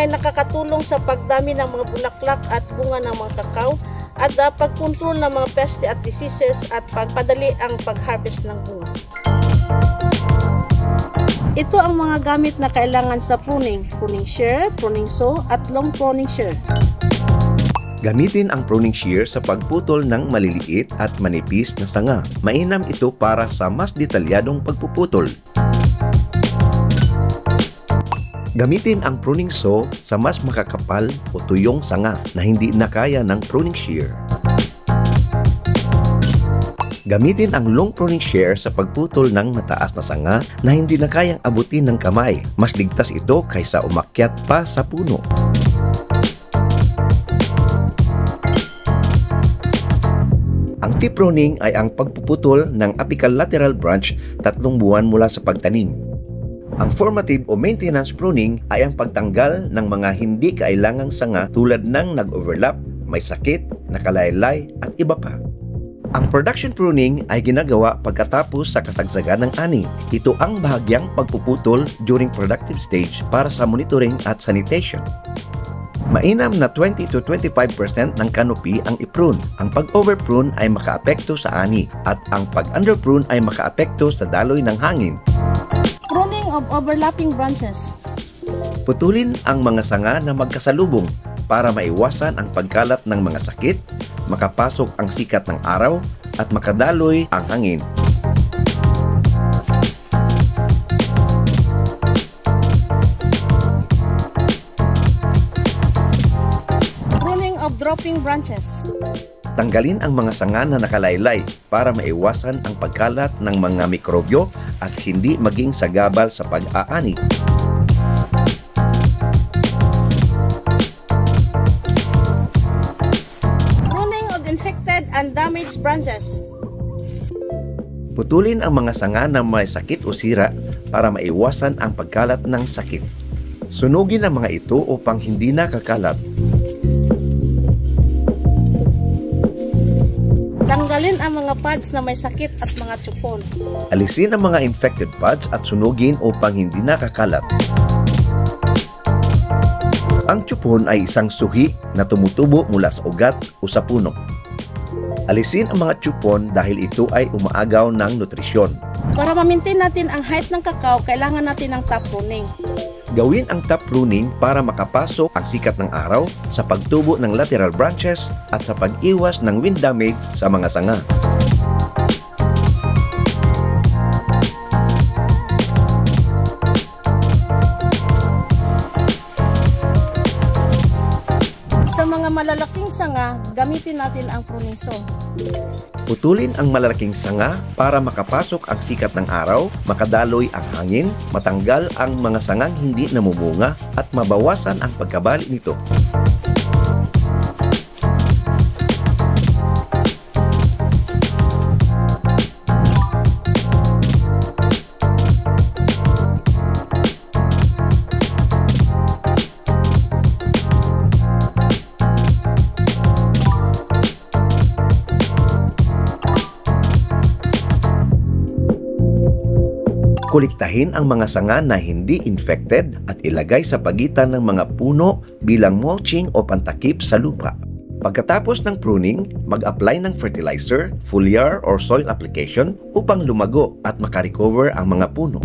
ay nakakatulong sa pagdami ng mga bulaklak at bunga ng mga kakao at pagkontrol ng mga peste at diseases at pagpadali ang pag-harvest ng bunga. Ito ang mga gamit na kailangan sa pruning: pruning shear, pruning saw, at long pruning shear. Gamitin ang pruning shear sa pagputol ng maliliit at manipis na sanga. Mainam ito para sa mas detalyadong pagpuputol. Gamitin ang pruning saw sa mas makakapal o tuyong sanga na hindi na kaya ng pruning shear. Gamitin ang long pruning shear sa pagputol ng mataas na sanga na hindi na kayang abutin ng kamay. Mas ligtas ito kaysa umakyat pa sa puno. Ang tip pruning ay ang pagpuputol ng apical lateral branch 3 buwan mula sa pagtanim. Ang formative o maintenance pruning ay ang pagtanggal ng mga hindi kailangang sanga tulad ng nag-overlap, may sakit, nakalaylay at iba pa. Ang production pruning ay ginagawa pagkatapos sa kasagsagan ng ani. Ito ang bahagyang pagpuputol during productive stage para sa monitoring at sanitation. Mainam na 20 to 25% ng canopy ang i-prune. Ang pag-overprune ay makaapekto sa ani at ang pag-underprune ay makaapekto sa daloy ng hangin. Pruning of overlapping branches. Putulin ang mga sanga na magkasalubong para maiwasan ang pagkalat ng mga sakit, makapasok ang sikat ng araw, at makadaloy ang hangin. Pruning of dropping branches. Tanggalin ang mga sanga na nakalaylay para maiwasan ang pagkalat ng mga mikrobyo at hindi maging sagabal sa pag-aani. Pruning of infected and damaged branches. Putulin ang mga sanga na may sakit o sira para maiwasan ang pagkalat ng sakit. Sunugin ang mga ito upang hindi na kakalat. Tanggalin ang mga pods na may sakit at mga tsupon. Alisin ang mga infected pods at sunugin upang hindi nakakalat. Ang tsupon ay isang suhi na tumutubo mula sa ugat o sa puno. Alisin ang mga tsupon dahil ito ay umaagaw ng nutrisyon. Para ma-maintain natin ang height ng kakao, kailangan natin ng top pruning. Gawin ang top pruning para makapasok ang sikat ng araw sa pagtubo ng lateral branches at sa pag-iwas ng wind damage sa mga sanga. Sa mga malalaking sanga, gamitin natin ang pruning saw. Putulin ang malalaking sanga para makapasok ang sikat ng araw, makadaloy ang hangin, matanggal ang mga sangang hindi namumunga at mabawasan ang pagkabali nito. Kolektahin ang mga sanga na hindi infected at ilagay sa pagitan ng mga puno bilang mulching o pantakip sa lupa. Pagkatapos ng pruning, mag-apply ng fertilizer, foliar or soil application upang lumago at makarecover ang mga puno.